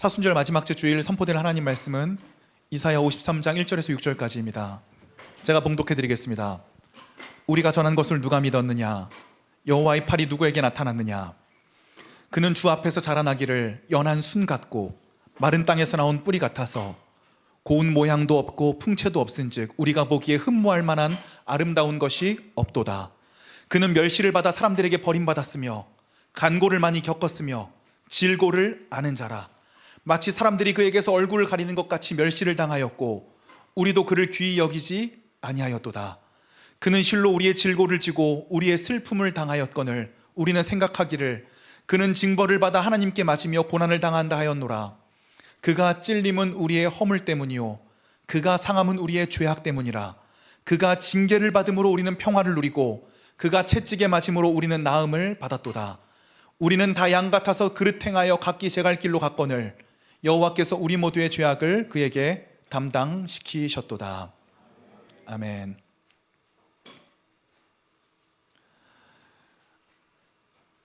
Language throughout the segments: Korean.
사순절 마지막 주 주일 선포될 하나님 말씀은 이사야 53장 1절에서 6절까지입니다. 제가 봉독해 드리겠습니다. 우리가 전한 것을 누가 믿었느냐? 여호와의 팔이 누구에게 나타났느냐? 그는 주 앞에서 자라나기를 연한 순 같고 마른 땅에서 나온 뿌리 같아서 고운 모양도 없고 풍채도 없은즉 우리가 보기에 흠모할 만한 아름다운 것이 없도다. 그는 멸시를 받아 사람들에게 버림받았으며 간고를 많이 겪었으며 질고를 아는 자라. 마치 사람들이 그에게서 얼굴을 가리는 것 같이 멸시를 당하였고 우리도 그를 귀히 여기지 아니하였도다. 그는 실로 우리의 질고를 지고 우리의 슬픔을 당하였거늘 우리는 생각하기를 그는 징벌을 받아 하나님께 맞으며 고난을 당한다 하였노라. 그가 찔림은 우리의 허물 때문이요 그가 상함은 우리의 죄악 때문이라. 그가 징계를 받음으로 우리는 평화를 누리고 그가 채찍에 맞음으로 우리는 나음을 받았도다. 우리는 다 양 같아서 그릇 행하여 각기 제 갈 길로 갔거늘 여호와께서 우리 모두의 죄악을 그에게 담당시키셨도다. 아멘.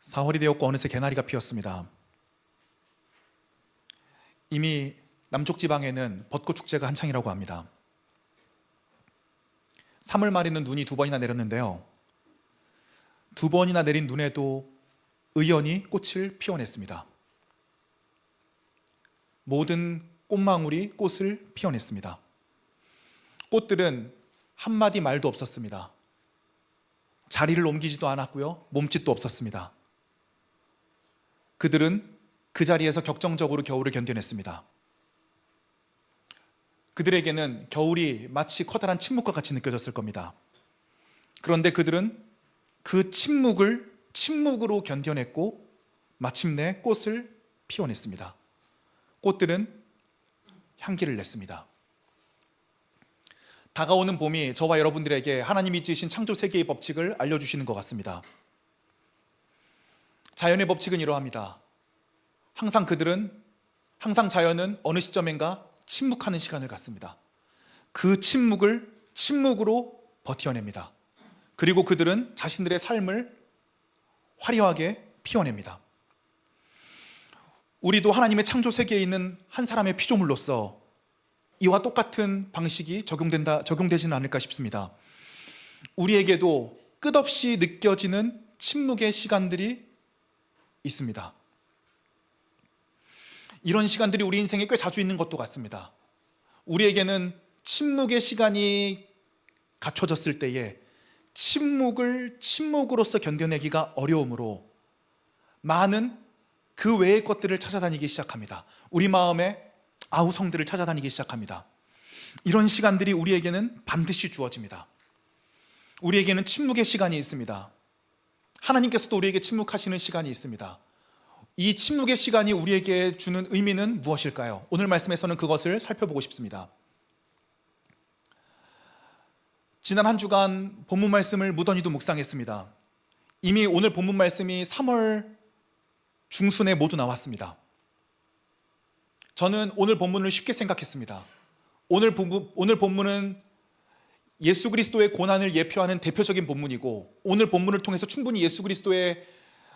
사월이 되었고 어느새 개나리가 피었습니다. 이미 남쪽 지방에는 벚꽃 축제가 한창이라고 합니다. 3월 말에는 눈이 2번이나 내렸는데요, 2번이나 내린 눈에도 의연히 꽃을 피워냈습니다. 모든 꽃망울이 꽃을 피워냈습니다. 꽃들은 한마디 말도 없었습니다. 자리를 옮기지도 않았고요, 몸짓도 없었습니다. 그들은 그 자리에서 격정적으로 겨울을 견뎌냈습니다. 그들에게는 겨울이 마치 커다란 침묵과 같이 느껴졌을 겁니다. 그런데 그들은 그 침묵을 침묵으로 견뎌냈고 마침내 꽃을 피워냈습니다. 꽃들은 향기를 냈습니다. 다가오는 봄이 저와 여러분들에게 하나님이 지으신 창조 세계의 법칙을 알려주시는 것 같습니다. 자연의 법칙은 이러합니다. 항상 자연은 어느 시점인가 침묵하는 시간을 갖습니다. 그 침묵을 침묵으로 버텨냅니다. 그리고 그들은 자신들의 삶을 화려하게 피워냅니다. 우리도 하나님의 창조 세계에 있는 한 사람의 피조물로서 이와 똑같은 방식이 적용되지는 않을까 싶습니다. 우리에게도 끝없이 느껴지는 침묵의 시간들이 있습니다. 이런 시간들이 우리 인생에 꽤 자주 있는 것도 같습니다. 우리에게는 침묵의 시간이 갖춰졌을 때에 침묵을 침묵으로서 견뎌내기가 어려우므로 많은 그 외의 것들을 찾아다니기 시작합니다. 우리 마음의 아우성들을 찾아다니기 시작합니다. 이런 시간들이 우리에게는 반드시 주어집니다. 우리에게는 침묵의 시간이 있습니다. 하나님께서도 우리에게 침묵하시는 시간이 있습니다. 이 침묵의 시간이 우리에게 주는 의미는 무엇일까요? 오늘 말씀에서는 그것을 살펴보고 싶습니다. 지난 한 주간 본문 말씀을 무던히도 묵상했습니다. 이미 오늘 본문 말씀이 3월 중순에 모두 나왔습니다. 저는 오늘 본문을 쉽게 생각했습니다. 오늘 본문은 예수 그리스도의 고난을 예표하는 대표적인 본문이고 오늘 본문을 통해서 충분히 예수 그리스도의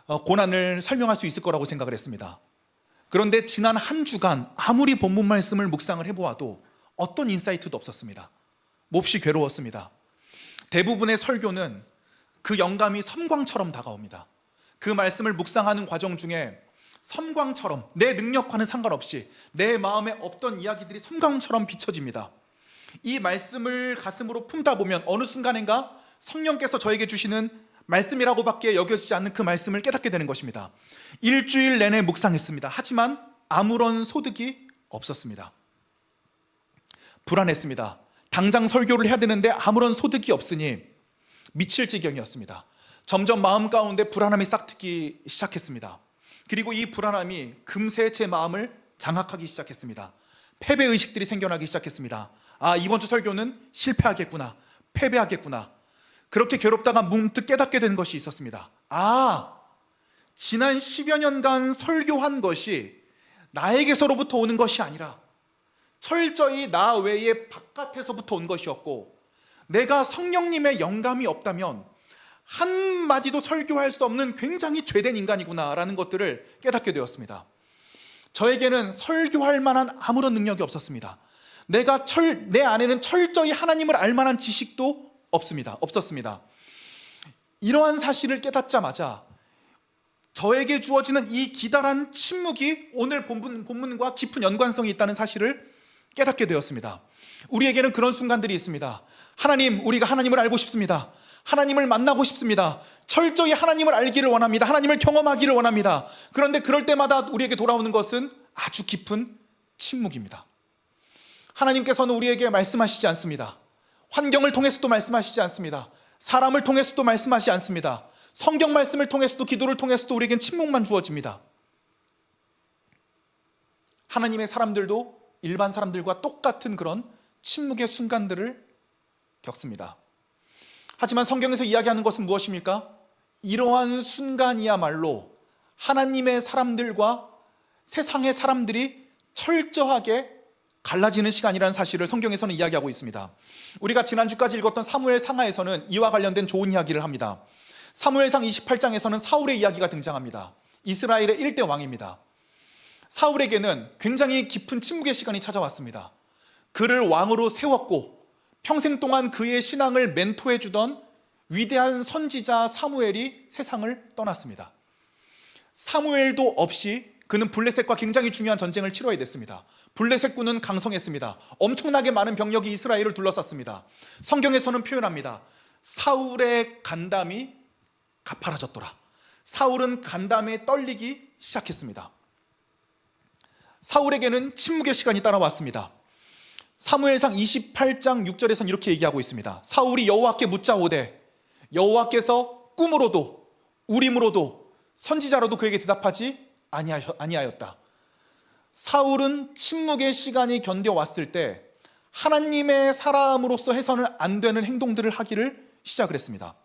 고난을 설명할 수 있을 거라고 생각을 했습니다. 그런데 지난 한 주간 아무리 본문 말씀을 묵상을 해보아도 어떤 인사이트도 없었습니다. 몹시 괴로웠습니다. 대부분의 설교는 그 영감이 섬광처럼 다가옵니다. 그 말씀을 묵상하는 과정 중에 섬광처럼 내 능력과는 상관없이 내 마음에 없던 이야기들이 섬광처럼 비춰집니다. 이 말씀을 가슴으로 품다 보면 어느 순간인가 성령께서 저에게 주시는 말씀이라고밖에 여겨지지 않는 그 말씀을 깨닫게 되는 것입니다. 일주일 내내 묵상했습니다. 하지만 아무런 소득이 없었습니다. 불안했습니다. 당장 설교를 해야 되는데 아무런 소득이 없으니 미칠 지경이었습니다. 점점 마음 가운데 불안함이 싹트기 시작했습니다. 그리고 이 불안함이 금세 제 마음을 장악하기 시작했습니다. 패배의식들이 생겨나기 시작했습니다. 이번 주 설교는 실패하겠구나, 패배하겠구나. 그렇게 괴롭다가 문득 깨닫게 된 것이 있었습니다. 지난 10여 년간 설교한 것이 나에게서로부터 오는 것이 아니라 철저히 나 외에 바깥에서부터 온 것이었고, 내가 성령님의 영감이 없다면 한마디도 설교할 수 없는 굉장히 죄된 인간이구나 라는 것들을 깨닫게 되었습니다. 저에게는 설교할 만한 아무런 능력이 없었습니다. 내 안에는 철저히 하나님을 알 만한 지식도 없었습니다. 이러한 사실을 깨닫자마자 저에게 주어지는 이 기다란 침묵이 오늘 본문과 깊은 연관성이 있다는 사실을 깨닫게 되었습니다. 우리에게는 그런 순간들이 있습니다. 하나님, 우리가 하나님을 알고 싶습니다. 하나님을 만나고 싶습니다. 철저히 하나님을 알기를 원합니다. 하나님을 경험하기를 원합니다. 그런데 그럴 때마다 우리에게 돌아오는 것은 아주 깊은 침묵입니다. 하나님께서는 우리에게 말씀하시지 않습니다. 환경을 통해서도 말씀하시지 않습니다. 사람을 통해서도 말씀하시지 않습니다. 성경 말씀을 통해서도, 기도를 통해서도 우리에겐 침묵만 주어집니다. 하나님의 사람들도 일반 사람들과 똑같은 그런 침묵의 순간들을 겪습니다. 하지만 성경에서 이야기하는 것은 무엇입니까? 이러한 순간이야말로 하나님의 사람들과 세상의 사람들이 철저하게 갈라지는 시간이라는 사실을 성경에서는 이야기하고 있습니다. 우리가 지난주까지 읽었던 사무엘 상하에서는 이와 관련된 좋은 이야기를 합니다. 사무엘상 28장에서는 사울의 이야기가 등장합니다. 이스라엘의 1대 왕입니다. 사울에게는 굉장히 깊은 침묵의 시간이 찾아왔습니다. 그를 왕으로 세웠고 평생 동안 그의 신앙을 멘토해 주던 위대한 선지자 사무엘이 세상을 떠났습니다. 사무엘도 없이 그는 블레셋과 굉장히 중요한 전쟁을 치러야 됐습니다. 블레셋 군은 강성했습니다. 엄청나게 많은 병력이 이스라엘을 둘러쌌습니다. 성경에서는 표현합니다. 사울의 간담이 가파라졌더라. 사울은 간담에 떨리기 시작했습니다. 사울에게는 침묵의 시간이 따라왔습니다. 사무엘상 28장 6절에서는 이렇게 얘기하고 있습니다. 사울이 여호와께 묻자오되 여호와께서 꿈으로도 우림으로도 선지자로도 그에게 대답하지 아니하였다. 사울은 침묵의 시간이 견뎌왔을 때 하나님의 사람으로서 해서는 안 되는 행동들을 하기를 시작을 했습니다.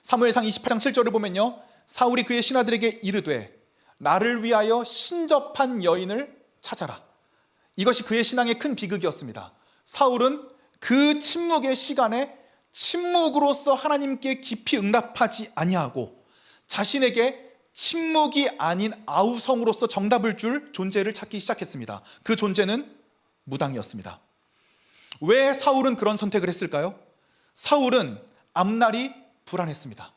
사무엘상 28장 7절을 보면요, 사울이 그의 신하들에게 이르되 나를 위하여 신접한 여인을 찾아라. 이것이 그의 신앙의 큰 비극이었습니다. 사울은 그 침묵의 시간에 침묵으로서 하나님께 깊이 응답하지 아니하고 자신에게 침묵이 아닌 아우성으로서 정답을 줄 존재를 찾기 시작했습니다. 그 존재는 무당이었습니다. 왜 사울은 그런 선택을 했을까요? 사울은 앞날이 불안했습니다.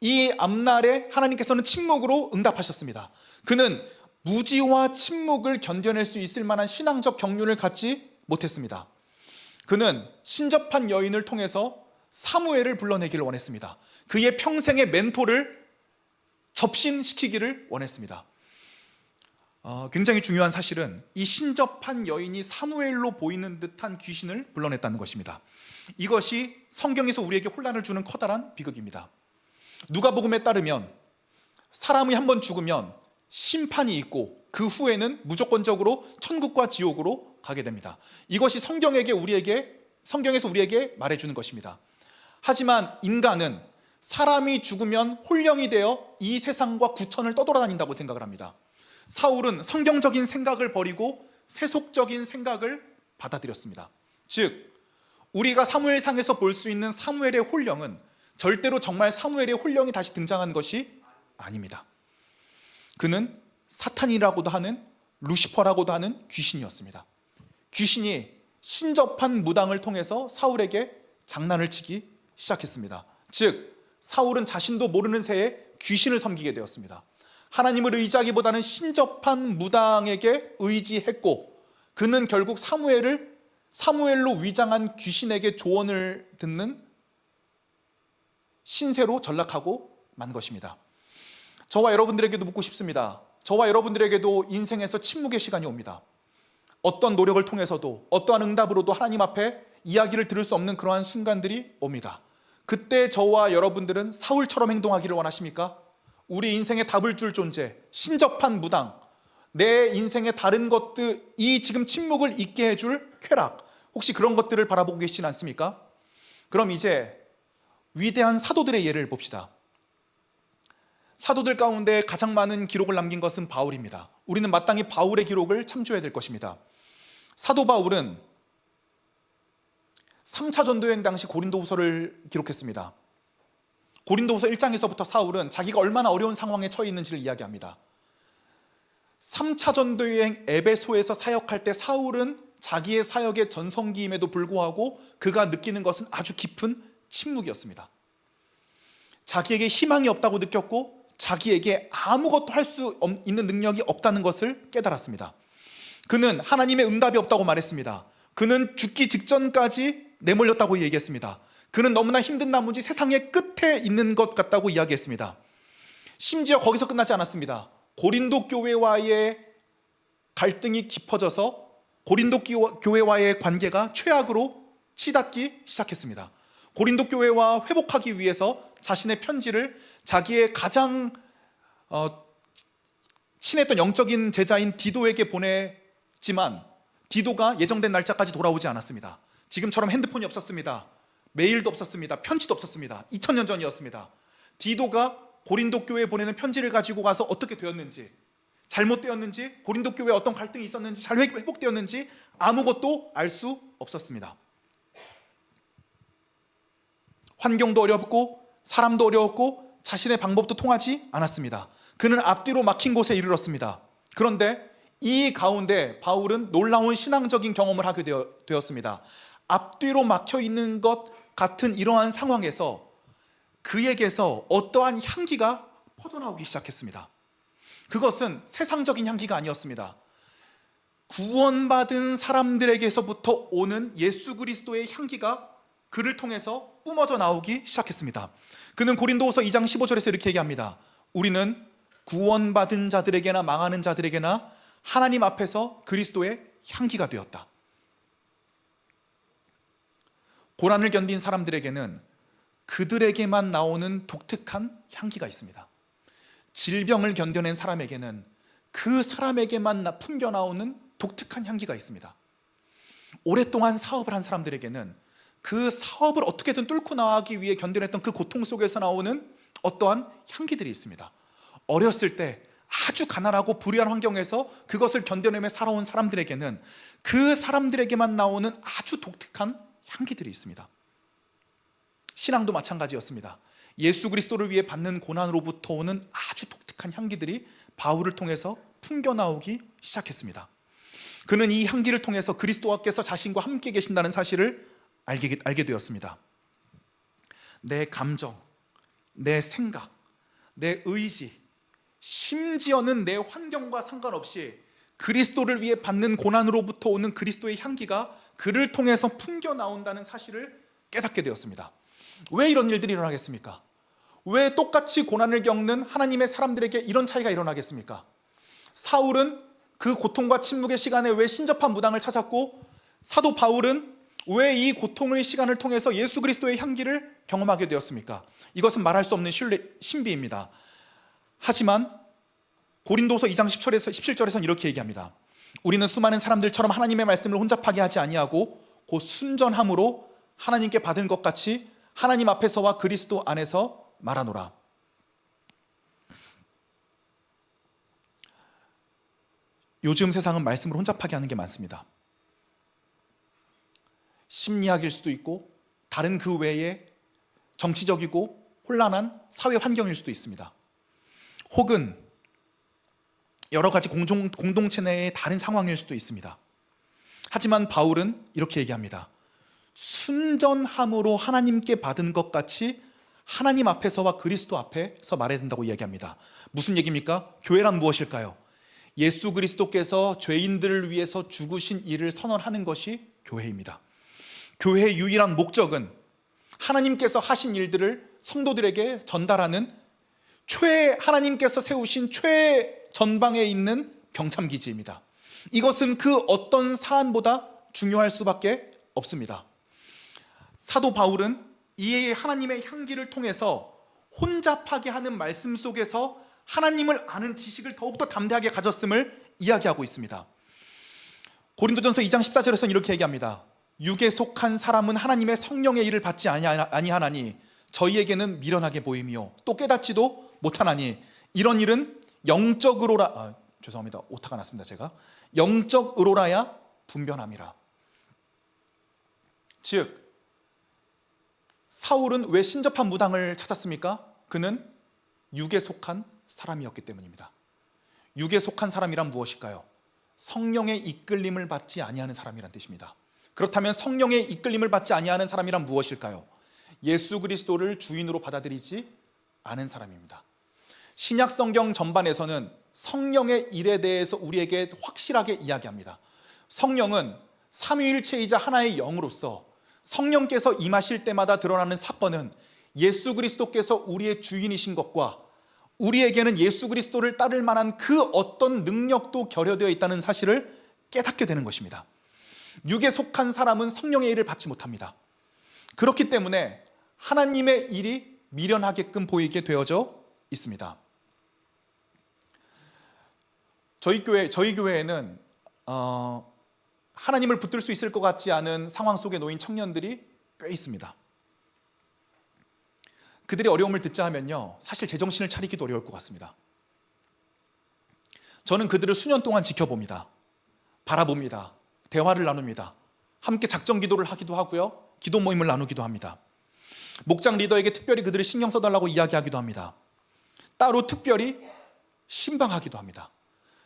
이 앞날에 하나님께서는 침묵으로 응답하셨습니다. 그는 무지와 침묵을 견뎌낼 수 있을 만한 신앙적 경륜을 갖지 못했습니다. 그는 신접한 여인을 통해서 사무엘을 불러내기를 원했습니다. 그의 평생의 멘토를 접신시키기를 원했습니다. 굉장히 중요한 사실은 이 신접한 여인이 사무엘로 보이는 듯한 귀신을 불러냈다는 것입니다. 이것이 성경에서 우리에게 혼란을 주는 커다란 비극입니다. 누가복음에 따르면 사람이 한번 죽으면 심판이 있고 그 후에는 무조건적으로 천국과 지옥으로 가게 됩니다. 이것이 성경에서 우리에게 말해주는 것입니다. 하지만 인간은 사람이 죽으면 홀령이 되어 이 세상과 구천을 떠돌아다닌다고 생각을 합니다. 사울은 성경적인 생각을 버리고 세속적인 생각을 받아들였습니다. 즉 우리가 사무엘상에서 볼 수 있는 사무엘의 홀령은 절대로 정말 사무엘의 홀령이 다시 등장한 것이 아닙니다. 그는 사탄이라고도 하는 루시퍼라고도 하는 귀신이었습니다. 귀신이 신접한 무당을 통해서 사울에게 장난을 치기 시작했습니다. 즉 사울은 자신도 모르는 새에 귀신을 섬기게 되었습니다. 하나님을 의지하기보다는 신접한 무당에게 의지했고 그는 결국 사무엘로 위장한 귀신에게 조언을 듣는 신세로 전락하고 만 것입니다. 저와 여러분들에게도 묻고 싶습니다. 저와 여러분들에게도 인생에서 침묵의 시간이 옵니다. 어떤 노력을 통해서도 어떠한 응답으로도 하나님 앞에 이야기를 들을 수 없는 그러한 순간들이 옵니다. 그때 저와 여러분들은 사울처럼 행동하기를 원하십니까? 우리 인생에 답을 줄 존재, 신접한 무당, 내 인생의 다른 것들, 이 지금 침묵을 잊게 해줄 쾌락, 혹시 그런 것들을 바라보고 계시진 않습니까? 그럼 이제 위대한 사도들의 예를 봅시다. 사도들 가운데 가장 많은 기록을 남긴 것은 바울입니다. 우리는 마땅히 바울의 기록을 참조해야 될 것입니다. 사도 바울은 3차 전도여행 당시 고린도후서를 기록했습니다. 고린도후서 1장에서부터 사울은 자기가 얼마나 어려운 상황에 처해 있는지를 이야기합니다. 3차 전도여행 에베소에서 사역할 때 사울은 자기의 사역의 전성기임에도 불구하고 그가 느끼는 것은 아주 깊은 침묵이었습니다. 자기에게 희망이 없다고 느꼈고 자기에게 아무것도 할 수 있는 능력이 없다는 것을 깨달았습니다. 그는 하나님의 응답이 없다고 말했습니다. 그는 죽기 직전까지 내몰렸다고 얘기했습니다. 그는 너무나 힘든 나머지 세상의 끝에 있는 것 같다고 이야기했습니다. 심지어 거기서 끝나지 않았습니다. 고린도 교회와의 갈등이 깊어져서 고린도 교회와의 관계가 최악으로 치닫기 시작했습니다. 고린도 교회와 회복하기 위해서 자신의 편지를 자기의 가장 친했던 영적인 제자인 디도에게 보냈지만 디도가 예정된 날짜까지 돌아오지 않았습니다. 지금처럼 핸드폰이 없었습니다. 메일도 없었습니다. 편지도 없었습니다. 2000년 전이었습니다. 디도가 고린도 교회에 보내는 편지를 가지고 가서 어떻게 되었는지, 잘못되었는지, 고린도 교회에 어떤 갈등이 있었는지, 잘 회복되었는지 아무것도 알 수 없었습니다. 환경도 어렵고 사람도 어려웠고 자신의 방법도 통하지 않았습니다. 그는 앞뒤로 막힌 곳에 이르렀습니다. 그런데 이 가운데 바울은 놀라운 신앙적인 경험을 하게 되었습니다. 앞뒤로 막혀 있는 것 같은 이러한 상황에서 그에게서 어떠한 향기가 퍼져나오기 시작했습니다. 그것은 세상적인 향기가 아니었습니다. 구원받은 사람들에게서부터 오는 예수 그리스도의 향기가 그를 통해서 뿜어져 나오기 시작했습니다. 그는 고린도후서 2장 15절에서 이렇게 얘기합니다. 우리는 구원받은 자들에게나 망하는 자들에게나 하나님 앞에서 그리스도의 향기가 되었다. 고난을 견딘 사람들에게는 그들에게만 나오는 독특한 향기가 있습니다. 질병을 견뎌낸 사람에게는 그 사람에게만 풍겨나오는 독특한 향기가 있습니다. 오랫동안 사업을 한 사람들에게는 그 사업을 어떻게든 뚫고 나가기 위해 견뎌냈던 그 고통 속에서 나오는 어떠한 향기들이 있습니다. 어렸을 때 아주 가난하고 불의한 환경에서 그것을 견뎌내며 살아온 사람들에게는 그 사람들에게만 나오는 아주 독특한 향기들이 있습니다. 신앙도 마찬가지였습니다. 예수 그리스도를 위해 받는 고난으로부터 오는 아주 독특한 향기들이 바울을 통해서 풍겨나오기 시작했습니다. 그는 이 향기를 통해서 그리스도와께서 자신과 함께 계신다는 사실을 알게 되었습니다. 내 감정, 내 생각, 내 의지, 심지어는 내 환경과 상관없이 그리스도를 위해 받는 고난으로부터 오는 그리스도의 향기가 그를 통해서 풍겨나온다는 사실을 깨닫게 되었습니다. 왜 이런 일들이 일어나겠습니까? 왜 똑같이 고난을 겪는 하나님의 사람들에게 이런 차이가 일어나겠습니까? 사울은 그 고통과 침묵의 시간에 왜 신접한 무당을 찾았고, 사도 바울은 왜 이 고통의 시간을 통해서 예수 그리스도의 향기를 경험하게 되었습니까? 이것은 말할 수 없는 신비입니다. 하지만 고린도서 2장 17절에서는 이렇게 얘기합니다. 우리는 수많은 사람들처럼 하나님의 말씀을 혼잡하게 하지 아니하고 곧 순전함으로 하나님께 받은 것 같이 하나님 앞에서와 그리스도 안에서 말하노라. 요즘 세상은 말씀을 혼잡하게 하는 게 많습니다. 심리학일 수도 있고 다른 그 외에 정치적이고 혼란한 사회 환경일 수도 있습니다. 혹은 여러 가지 공동체 내의 다른 상황일 수도 있습니다. 하지만 바울은 이렇게 얘기합니다. 순전함으로 하나님께 받은 것 같이 하나님 앞에서와 그리스도 앞에서 말해야 된다고 이야기합니다. 무슨 얘기입니까? 교회란 무엇일까요? 예수 그리스도께서 죄인들을 위해서 죽으신 일을 선언하는 것이 교회입니다. 교회의 유일한 목적은 하나님께서 하신 일들을 성도들에게 전달하는 하나님께서 세우신 최전방에 있는 병참기지입니다. 이것은 그 어떤 사안보다 중요할 수밖에 없습니다. 사도 바울은 이 하나님의 향기를 통해서 혼잡하게 하는 말씀 속에서 하나님을 아는 지식을 더욱더 담대하게 가졌음을 이야기하고 있습니다. 고린도전서 2장 14절에서는 이렇게 얘기합니다. 육에 속한 사람은 하나님의 성령의 일을 받지 아니하나니 저희에게는 미련하게 보임이요 또 깨닫지도 못하나니 이런 일은 영적으로라 죄송합니다. 오타가 났습니다. 제가 영적으로라야 분변함이라. 즉 사울은 왜 신접한 무당을 찾았습니까? 그는 육에 속한 사람이었기 때문입니다. 육에 속한 사람이란 무엇일까요? 성령의 이끌림을 받지 아니하는 사람이란 뜻입니다. 그렇다면 성령의 이끌림을 받지 아니하는 사람이란 무엇일까요? 예수 그리스도를 주인으로 받아들이지 않은 사람입니다. 신약 성경 전반에서는 성령의 일에 대해서 우리에게 확실하게 이야기합니다. 성령은 삼위일체이자 하나의 영으로서 성령께서 임하실 때마다 드러나는 사건은 예수 그리스도께서 우리의 주인이신 것과 우리에게는 예수 그리스도를 따를 만한 그 어떤 능력도 결여되어 있다는 사실을 깨닫게 되는 것입니다. 육에 속한 사람은 성령의 일을 받지 못합니다. 그렇기 때문에 하나님의 일이 미련하게끔 보이게 되어져 있습니다. 저희 교회에는 하나님을 붙들 수 있을 것 같지 않은 상황 속에 놓인 청년들이 꽤 있습니다. 그들의 어려움을 듣자 하면요, 사실 제정신을 차리기도 어려울 것 같습니다. 저는 그들을 수년 동안 지켜봅니다. 바라봅니다. 대화를 나눕니다. 함께 작정 기도를 하기도 하고요, 기도 모임을 나누기도 합니다. 목장 리더에게 특별히 그들을 신경 써달라고 이야기하기도 합니다. 따로 특별히 신방하기도 합니다.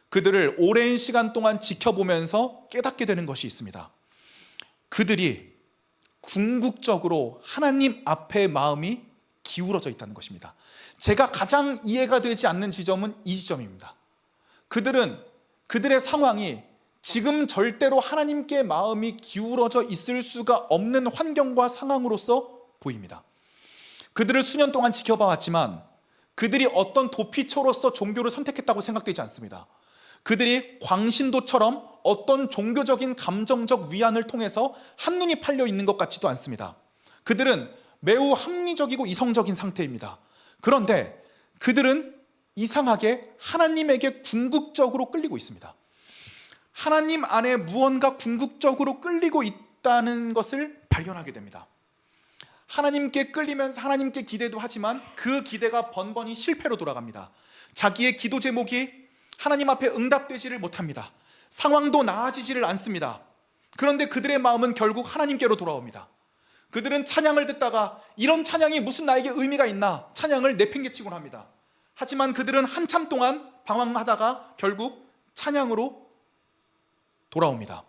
그들을 오랜 시간 동안 지켜보면서 깨닫게 되는 것이 있습니다. 그들이 궁극적으로 하나님 앞에 마음이 기울어져 있다는 것입니다. 제가 가장 이해가 되지 않는 지점은 이 지점입니다. 그들의 상황이 지금 절대로 하나님께 마음이 기울어져 있을 수가 없는 환경과 상황으로서 보입니다. 그들을 수년 동안 지켜봐 왔지만 그들이 어떤 도피처로서 종교를 선택했다고 생각되지 않습니다. 그들이 광신도처럼 어떤 종교적인 감정적 위안을 통해서 한눈이 팔려 있는 것 같지도 않습니다. 그들은 매우 합리적이고 이성적인 상태입니다. 그런데 그들은 이상하게 하나님에게 궁극적으로 끌리고 있습니다. 하나님 안에 무언가 궁극적으로 끌리고 있다는 것을 발견하게 됩니다. 하나님께 끌리면서 하나님께 기대도 하지만 그 기대가 번번이 실패로 돌아갑니다. 자기의 기도 제목이 하나님 앞에 응답되지를 못합니다. 상황도 나아지지를 않습니다. 그런데 그들의 마음은 결국 하나님께로 돌아옵니다. 그들은 찬양을 듣다가 이런 찬양이 무슨 나에게 의미가 있나 찬양을 내팽개치곤 합니다. 하지만 그들은 한참 동안 방황하다가 결국 찬양으로 돌아옵니다.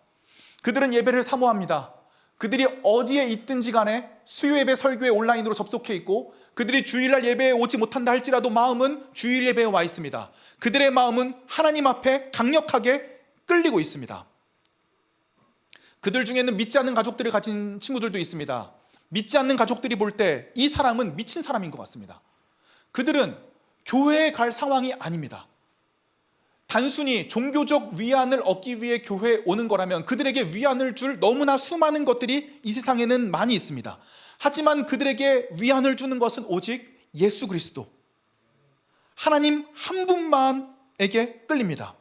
그들은 예배를 사모합니다. 그들이 어디에 있든지 간에 수요예배 설교에 온라인으로 접속해 있고 그들이 주일날 예배에 오지 못한다 할지라도 마음은 주일 예배에 와 있습니다. 그들의 마음은 하나님 앞에 강력하게 끌리고 있습니다. 그들 중에는 믿지 않는 가족들을 가진 친구들도 있습니다. 믿지 않는 가족들이 볼 때 이 사람은 미친 사람인 것 같습니다. 그들은 교회에 갈 상황이 아닙니다. 단순히 종교적 위안을 얻기 위해 교회에 오는 거라면 그들에게 위안을 줄 너무나 수많은 것들이 이 세상에는 많이 있습니다. 하지만 그들에게 위안을 주는 것은 오직 예수 그리스도, 하나님 한 분만에게 끌립니다.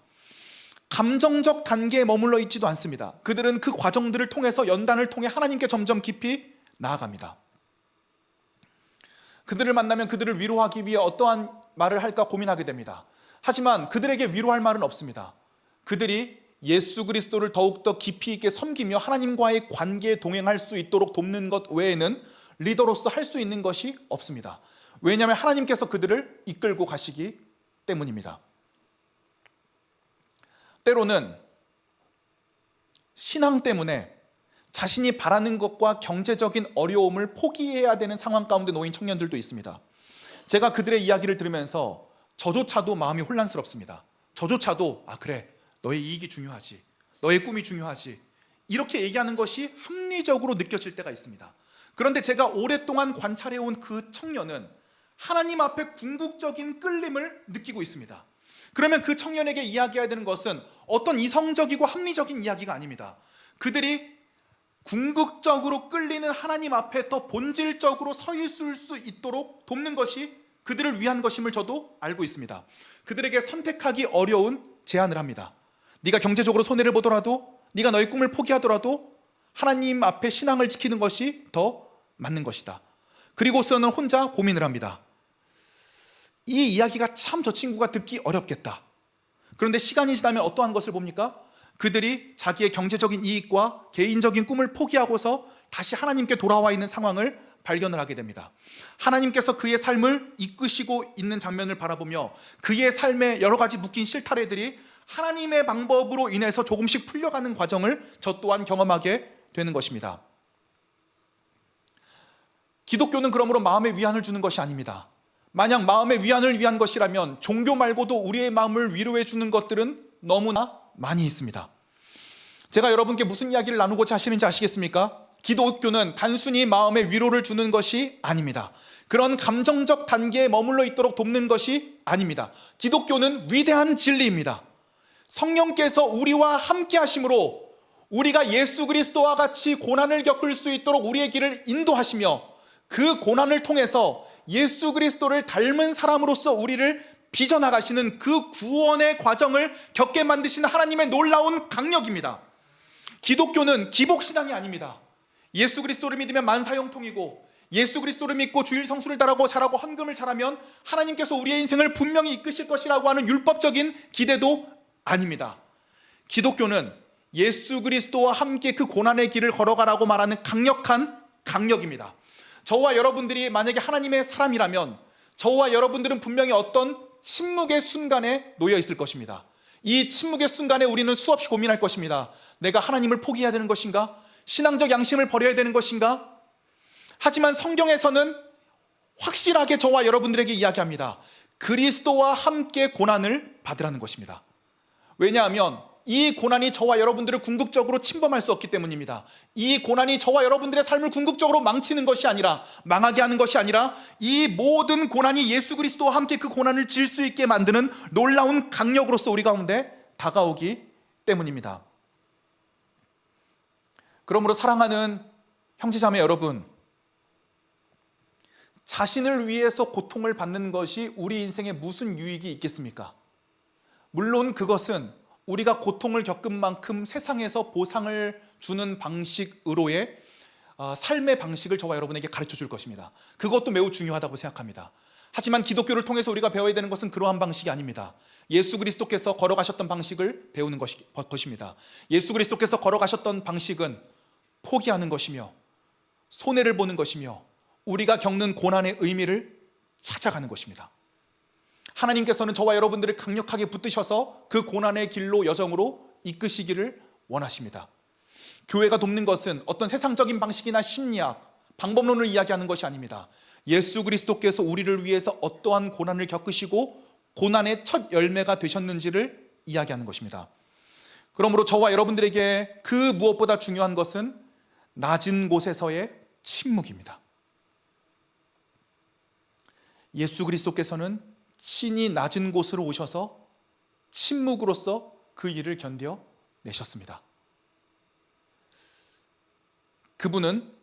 감정적 단계에 머물러 있지도 않습니다. 그들은 그 과정들을 통해서 연단을 통해 하나님께 점점 깊이 나아갑니다. 그들을 만나면 그들을 위로하기 위해 어떠한 말을 할까 고민하게 됩니다. 하지만 그들에게 위로할 말은 없습니다. 그들이 예수 그리스도를 더욱더 깊이 있게 섬기며 하나님과의 관계에 동행할 수 있도록 돕는 것 외에는 리더로서 할 수 있는 것이 없습니다. 왜냐하면 하나님께서 그들을 이끌고 가시기 때문입니다. 때로는 신앙 때문에 자신이 바라는 것과 경제적인 어려움을 포기해야 되는 상황 가운데 놓인 청년들도 있습니다. 제가 그들의 이야기를 들으면서 저조차도 마음이 혼란스럽습니다. 저조차도 그래, 너의 이익이 중요하지, 너의 꿈이 중요하지, 이렇게 얘기하는 것이 합리적으로 느껴질 때가 있습니다. 그런데 제가 오랫동안 관찰해온 그 청년은 하나님 앞에 궁극적인 끌림을 느끼고 있습니다. 그러면 그 청년에게 이야기해야 되는 것은 어떤 이성적이고 합리적인 이야기가 아닙니다. 그들이 궁극적으로 끌리는 하나님 앞에 더 본질적으로 서 있을 수 있도록 돕는 것이 그들을 위한 것임을 저도 알고 있습니다. 그들에게 선택하기 어려운 제안을 합니다. 네가 경제적으로 손해를 보더라도, 네가 너의 꿈을 포기하더라도 하나님 앞에 신앙을 지키는 것이 더 맞는 것이다. 그리고서는 혼자 고민을 합니다. 이 이야기가 참 저 친구가 듣기 어렵겠다. 그런데 시간이 지나면 어떠한 것을 봅니까? 그들이 자기의 경제적인 이익과 개인적인 꿈을 포기하고서 다시 하나님께 돌아와 있는 상황을 발견을 하게 됩니다. 하나님께서 그의 삶을 이끄시고 있는 장면을 바라보며 그의 삶에 여러 가지 묶인 실타래들이 하나님의 방법으로 인해서 조금씩 풀려가는 과정을 저 또한 경험하게 되는 것입니다. 기독교는 그러므로 마음의 위안을 주는 것이 아닙니다. 만약 마음의 위안을 위한 것이라면 종교 말고도 우리의 마음을 위로해 주는 것들은 너무나 많이 있습니다. 제가 여러분께 무슨 이야기를 나누고자 하시는지 아시겠습니까? 기독교는 단순히 마음의 위로를 주는 것이 아닙니다. 그런 감정적 단계에 머물러 있도록 돕는 것이 아닙니다. 기독교는 위대한 진리입니다. 성령께서 우리와 함께 하심으로 우리가 예수 그리스도와 같이 고난을 겪을 수 있도록 우리의 길을 인도하시며 그 고난을 통해서 예수 그리스도를 닮은 사람으로서 우리를 빚어나가시는 그 구원의 과정을 겪게 만드시는 하나님의 놀라운 강력입니다. 기독교는 기복신앙이 아닙니다. 예수 그리스도를 믿으면 만사형통이고 예수 그리스도를 믿고 주일 성수를 잘하고 헌금을 잘하면 하나님께서 우리의 인생을 분명히 이끄실 것이라고 하는 율법적인 기대도 아닙니다. 기독교는 예수 그리스도와 함께 그 고난의 길을 걸어가라고 말하는 강력한 강력입니다. 저와 여러분들이 만약에 하나님의 사람이라면 저와 여러분들은 분명히 어떤 침묵의 순간에 놓여 있을 것입니다. 이 침묵의 순간에 우리는 수없이 고민할 것입니다. 내가 하나님을 포기해야 되는 것인가? 신앙적 양심을 버려야 되는 것인가? 하지만 성경에서는 확실하게 저와 여러분들에게 이야기합니다. 그리스도와 함께 고난을 받으라는 것입니다. 왜냐하면 이 고난이 저와 여러분들을 궁극적으로 침범할 수 없기 때문입니다. 이 고난이 저와 여러분들의 삶을 궁극적으로 망치는 것이 아니라, 망하게 하는 것이 아니라, 이 모든 고난이 예수 그리스도와 함께 그 고난을 질 수 있게 만드는 놀라운 강력으로서 우리 가운데 다가오기 때문입니다. 그러므로 사랑하는 형제자매 여러분, 자신을 위해서 고통을 받는 것이 우리 인생에 무슨 유익이 있겠습니까? 물론 그것은 우리가 고통을 겪은 만큼 세상에서 보상을 주는 방식으로의 삶의 방식을 저와 여러분에게 가르쳐 줄 것입니다. 그것도 매우 중요하다고 생각합니다. 하지만 기독교를 통해서 우리가 배워야 되는 것은 그러한 방식이 아닙니다. 예수 그리스도께서 걸어가셨던 방식을 배우는 것입니다. 예수 그리스도께서 걸어가셨던 방식은 포기하는 것이며 손해를 보는 것이며 우리가 겪는 고난의 의미를 찾아가는 것입니다. 하나님께서는 저와 여러분들을 강력하게 붙드셔서 그 고난의 길로 여정으로 이끄시기를 원하십니다. 교회가 돕는 것은 어떤 세상적인 방식이나 심리학, 방법론을 이야기하는 것이 아닙니다. 예수 그리스도께서 우리를 위해서 어떠한 고난을 겪으시고 고난의 첫 열매가 되셨는지를 이야기하는 것입니다. 그러므로 저와 여러분들에게 그 무엇보다 중요한 것은 낮은 곳에서의 침묵입니다. 예수 그리스도께서는 친히 낮은 곳으로 오셔서 침묵으로써 그 일을 견뎌내셨습니다. 그분은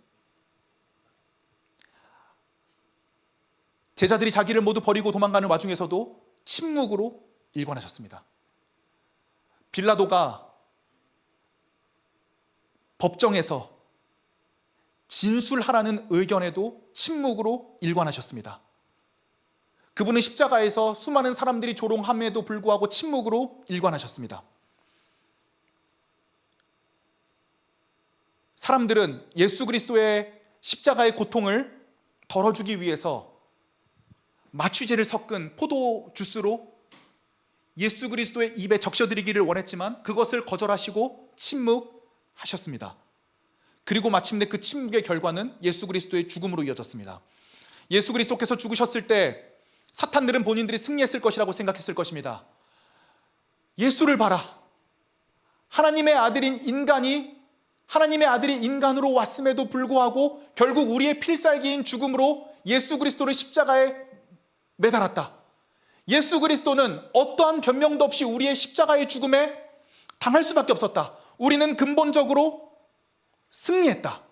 제자들이 자기를 모두 버리고 도망가는 와중에서도 침묵으로 일관하셨습니다. 빌라도가 법정에서 진술하라는 의견에도 침묵으로 일관하셨습니다. 그분은 십자가에서 수많은 사람들이 조롱함에도 불구하고 침묵으로 일관하셨습니다. 사람들은 예수 그리스도의 십자가의 고통을 덜어주기 위해서 마취제를 섞은 포도 주스로 예수 그리스도의 입에 적셔드리기를 원했지만 그것을 거절하시고 침묵하셨습니다. 그리고 마침내 그 침묵의 결과는 예수 그리스도의 죽음으로 이어졌습니다. 예수 그리스도께서 죽으셨을 때 사탄들은 본인들이 승리했을 것이라고 생각했을 것입니다. 예수를 봐라. 하나님의 아들이 인간으로 왔음에도 불구하고 결국 우리의 필살기인 죽음으로 예수 그리스도를 십자가에 매달았다. 예수 그리스도는 어떠한 변명도 없이 우리의 십자가의 죽음에 당할 수밖에 없었다. 우리는 근본적으로 승리했다.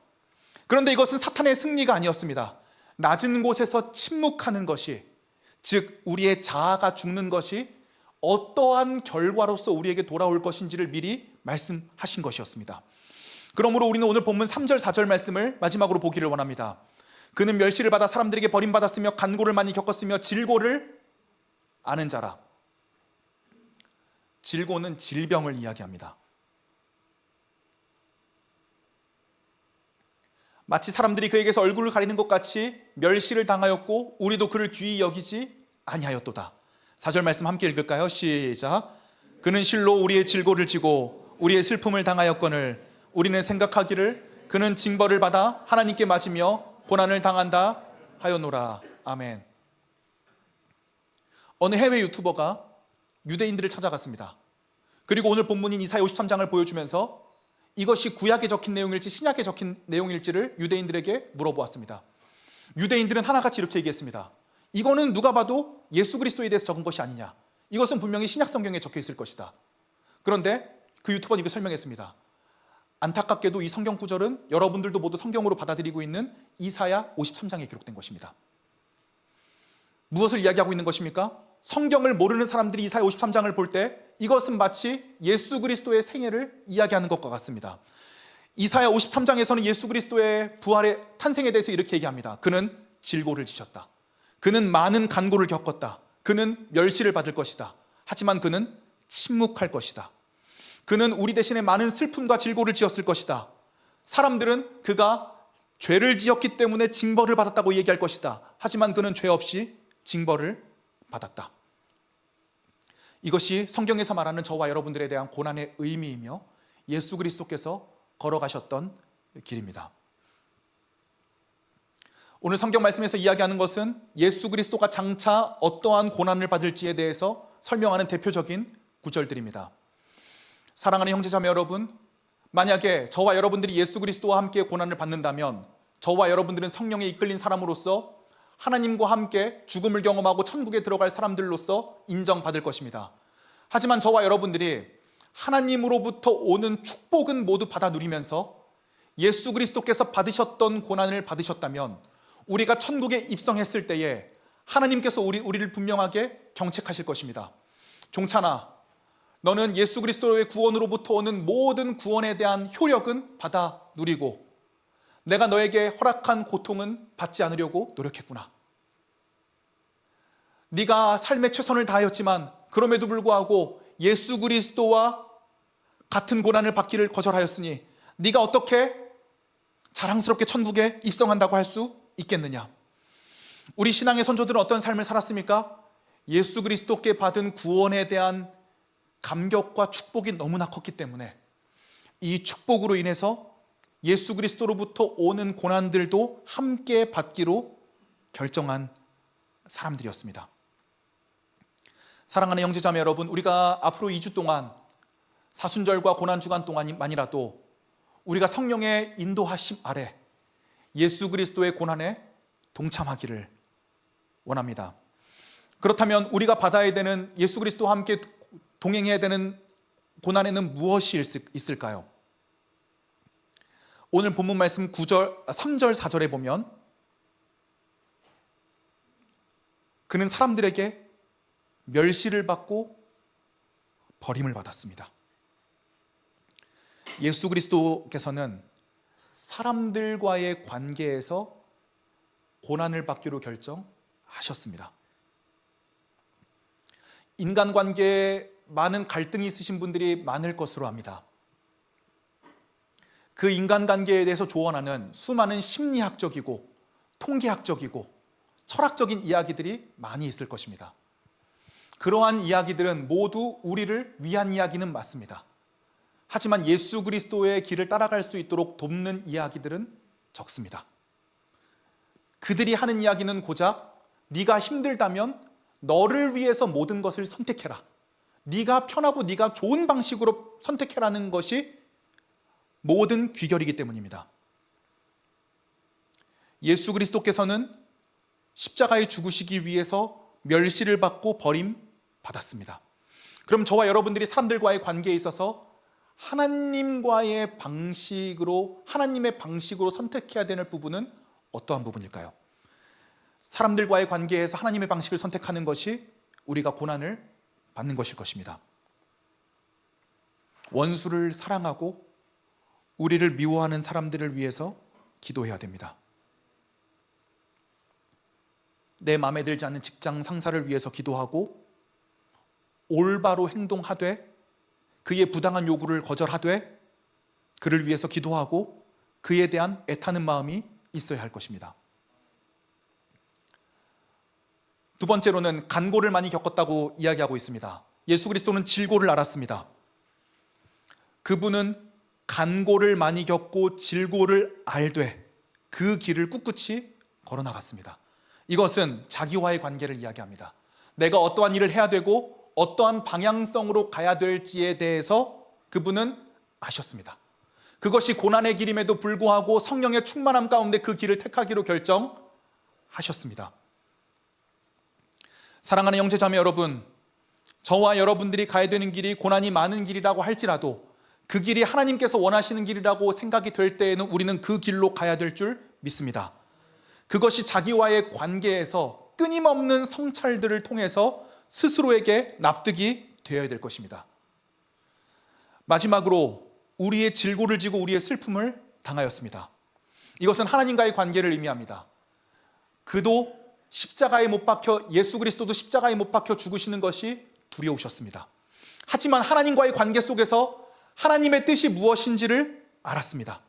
그런데 이것은 사탄의 승리가 아니었습니다. 낮은 곳에서 침묵하는 것이, 즉 우리의 자아가 죽는 것이 어떠한 결과로서 우리에게 돌아올 것인지를 미리 말씀하신 것이었습니다. 그러므로 우리는 오늘 본문 3절 4절 말씀을 마지막으로 보기를 원합니다. 그는 멸시를 받아 사람들에게 버림받았으며 간고를 많이 겪었으며 질고를 아는 자라. 질고는 질병을 이야기합니다. 마치 사람들이 그에게서 얼굴을 가리는 것 같이 멸시를 당하였고 우리도 그를 귀히 여기지 아니하였도다. 4절 말씀 함께 읽을까요? 시작. 그는 실로 우리의 질고를 지고 우리의 슬픔을 당하였거늘 우리는 생각하기를 그는 징벌을 받아 하나님께 맞으며 고난을 당한다 하였노라. 아멘. 어느 해외 유튜버가 유대인들을 찾아갔습니다. 그리고 오늘 본문인 이사야 53장을 보여주면서 이것이 구약에 적힌 내용일지 신약에 적힌 내용일지를 유대인들에게 물어보았습니다. 유대인들은 하나같이 이렇게 얘기했습니다. 이거는 누가 봐도 예수 그리스도에 대해서 적은 것이 아니냐. 이것은 분명히 신약 성경에 적혀 있을 것이다. 그런데 그 유튜버는 이렇게 설명했습니다. 안타깝게도 이 성경 구절은 여러분들도 모두 성경으로 받아들이고 있는 이사야 53장에 기록된 것입니다. 무엇을 이야기하고 있는 것입니까? 성경을 모르는 사람들이 이사야 53장을 볼 때 이것은 마치 예수 그리스도의 생애를 이야기하는 것과 같습니다. 이사야 53장에서는 예수 그리스도의 부활의 탄생에 대해서 이렇게 얘기합니다. 그는 질고를 지셨다. 그는 많은 간고를 겪었다. 그는 멸시를 받을 것이다. 하지만 그는 침묵할 것이다. 그는 우리 대신에 많은 슬픔과 질고를 지었을 것이다. 사람들은 그가 죄를 지었기 때문에 징벌을 받았다고 얘기할 것이다. 하지만 그는 죄 없이 징벌을 받았다. 이것이 성경에서 말하는 저와 여러분들에 대한 고난의 의미이며 예수 그리스도께서 걸어가셨던 길입니다. 오늘 성경 말씀에서 이야기하는 것은 예수 그리스도가 장차 어떠한 고난을 받을지에 대해서 설명하는 대표적인 구절들입니다. 사랑하는 형제자매 여러분, 만약에 저와 여러분들이 예수 그리스도와 함께 고난을 받는다면 저와 여러분들은 성령에 이끌린 사람으로서 하나님과 함께 죽음을 경험하고 천국에 들어갈 사람들로서 인정받을 것입니다. 하지만 저와 여러분들이 하나님으로부터 오는 축복은 모두 받아 누리면서 예수 그리스도께서 받으셨던 고난을 받으셨다면 우리가 천국에 입성했을 때에 하나님께서 우리를 분명하게 경책하실 것입니다. 종찬아, 너는 예수 그리스도의 구원으로부터 오는 모든 구원에 대한 효력은 받아 누리고 내가 너에게 허락한 고통은 받지 않으려고 노력했구나. 네가 삶의 최선을 다하였지만 그럼에도 불구하고 예수 그리스도와 같은 고난을 받기를 거절하였으니 네가 어떻게 자랑스럽게 천국에 입성한다고 할 수 있겠느냐? 우리 신앙의 선조들은 어떤 삶을 살았습니까? 예수 그리스도께 받은 구원에 대한 감격과 축복이 너무나 컸기 때문에 이 축복으로 인해서 예수 그리스도로부터 오는 고난들도 함께 받기로 결정한 사람들이었습니다. 사랑하는 형제자매 여러분, 우리가 앞으로 2주 동안 사순절과 고난주간 동안만이라도 우리가 성령의 인도하심 아래 예수 그리스도의 고난에 동참하기를 원합니다. 그렇다면 우리가 받아야 되는, 예수 그리스도와 함께 동행해야 되는 고난에는 무엇이 있을까요? 오늘 본문 말씀 3절 4절에 보면 그는 사람들에게 멸시를 받고 버림을 받았습니다. 예수 그리스도께서는 사람들과의 관계에서 고난을 받기로 결정하셨습니다. 인간관계에 많은 갈등이 있으신 분들이 많을 것으로 압니다. 그 인간관계에 대해서 조언하는 수많은 심리학적이고 통계학적이고 철학적인 이야기들이 많이 있을 것입니다. 그러한 이야기들은 모두 우리를 위한 이야기는 맞습니다. 하지만 예수 그리스도의 길을 따라갈 수 있도록 돕는 이야기들은 적습니다. 그들이 하는 이야기는 고작 네가 힘들다면 너를 위해서 모든 것을 선택해라. 네가 편하고 네가 좋은 방식으로 선택해라는 것이 모든 귀결이기 때문입니다. 예수 그리스도께서는 십자가에 죽으시기 위해서 멸시를 받고 버림받았습니다. 그럼 저와 여러분들이 사람들과의 관계에 있어서 하나님의 방식으로 선택해야 되는 부분은 어떠한 부분일까요? 사람들과의 관계에서 하나님의 방식을 선택하는 것이 우리가 고난을 받는 것일 것입니다. 원수를 사랑하고 우리를 미워하는 사람들을 위해서 기도해야 됩니다. 내 마음에 들지 않는 직장 상사를 위해서 기도하고 올바로 행동하되 그의 부당한 요구를 거절하되 그를 위해서 기도하고 그에 대한 애타는 마음이 있어야 할 것입니다. 두 번째로는 간고를 많이 겪었다고 이야기하고 있습니다. 예수 그리스도는 질고를 알았습니다. 그분은 간고를 많이 겪고 질고를 알되 그 길을 꿋꿋이 걸어나갔습니다. 이것은 자기와의 관계를 이야기합니다. 내가 어떠한 일을 해야 되고 어떠한 방향성으로 가야 될지에 대해서 그분은 아셨습니다. 그것이 고난의 길임에도 불구하고 성령의 충만함 가운데 그 길을 택하기로 결정하셨습니다. 사랑하는 형제자매 여러분, 저와 여러분들이 가야 되는 길이 고난이 많은 길이라고 할지라도 그 길이 하나님께서 원하시는 길이라고 생각이 될 때에는 우리는 그 길로 가야 될 줄 믿습니다. 그것이 자기와의 관계에서 끊임없는 성찰들을 통해서 스스로에게 납득이 되어야 될 것입니다. 마지막으로 우리의 질고를 지고 우리의 슬픔을 당하였습니다. 이것은 하나님과의 관계를 의미합니다. 그도 십자가에 못 박혀, 예수 그리스도도 십자가에 못 박혀 죽으시는 것이 두려우셨습니다. 하지만 하나님과의 관계 속에서 하나님의 뜻이 무엇인지를 알았습니다.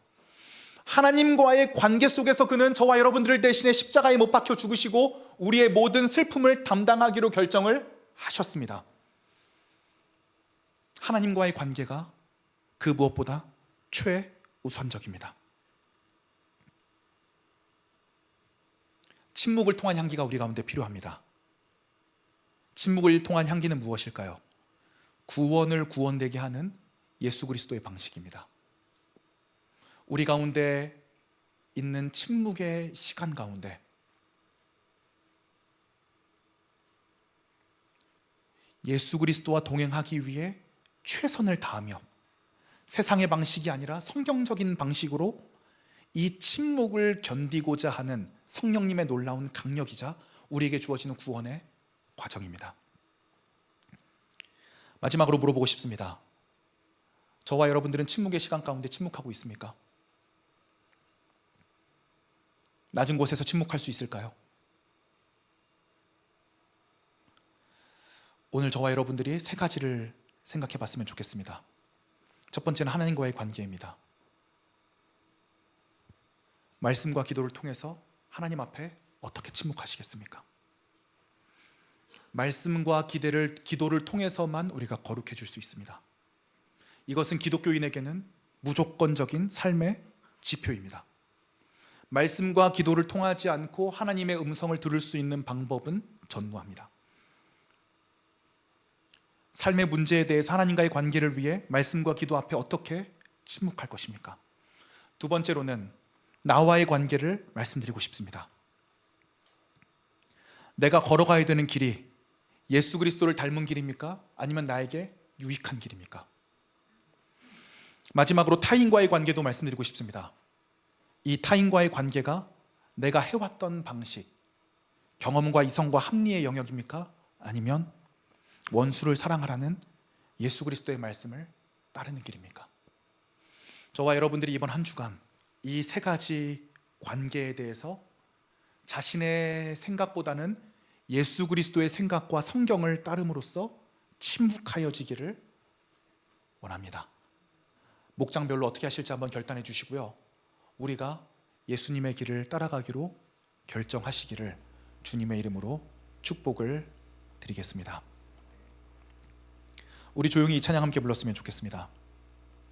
하나님과의 관계 속에서 그는 저와 여러분들을 대신해 십자가에 못 박혀 죽으시고 우리의 모든 슬픔을 담당하기로 결정을 하셨습니다. 하나님과의 관계가 그 무엇보다 최우선적입니다. 침묵을 통한 향기가 우리 가운데 필요합니다. 침묵을 통한 향기는 무엇일까요? 구원을 구원되게 하는 예수 그리스도의 방식입니다. 우리 가운데 있는 침묵의 시간 가운데 예수 그리스도와 동행하기 위해 최선을 다하며 세상의 방식이 아니라 성경적인 방식으로 이 침묵을 견디고자 하는 성령님의 놀라운 강력이자 우리에게 주어지는 구원의 과정입니다. 마지막으로 물어보고 싶습니다. 저와 여러분들은 침묵의 시간 가운데 침묵하고 있습니까? 낮은 곳에서 침묵할 수 있을까요? 오늘 저와 여러분들이 세 가지를 생각해 봤으면 좋겠습니다. 첫 번째는 하나님과의 관계입니다. 말씀과 기도를 통해서 하나님 앞에 어떻게 침묵하시겠습니까? 말씀과 기도를 통해서만 우리가 거룩해질 수 있습니다. 이것은 기독교인에게는 무조건적인 삶의 지표입니다. 말씀과 기도를 통하지 않고 하나님의 음성을 들을 수 있는 방법은 전무합니다. 삶의 문제에 대해서 하나님과의 관계를 위해 말씀과 기도 앞에 어떻게 침묵할 것입니까? 두 번째로는 나와의 관계를 말씀드리고 싶습니다. 내가 걸어가야 되는 길이 예수 그리스도를 닮은 길입니까? 아니면 나에게 유익한 길입니까? 마지막으로 타인과의 관계도 말씀드리고 싶습니다. 이 타인과의 관계가 내가 해왔던 방식, 경험과 이성과 합리의 영역입니까? 아니면 원수를 사랑하라는 예수 그리스도의 말씀을 따르는 길입니까? 저와 여러분들이 이번 한 주간 이 세 가지 관계에 대해서 자신의 생각보다는 예수 그리스도의 생각과 성경을 따름으로써 침묵하여지기를 원합니다. 목장별로 어떻게 하실지 한번 결단해 주시고요. 우리가 예수님의 길을 따라가기로 결정하시기를 주님의 이름으로 축복을 드리겠습니다. 우리 조용히 이 찬양 함께 불렀으면 좋겠습니다.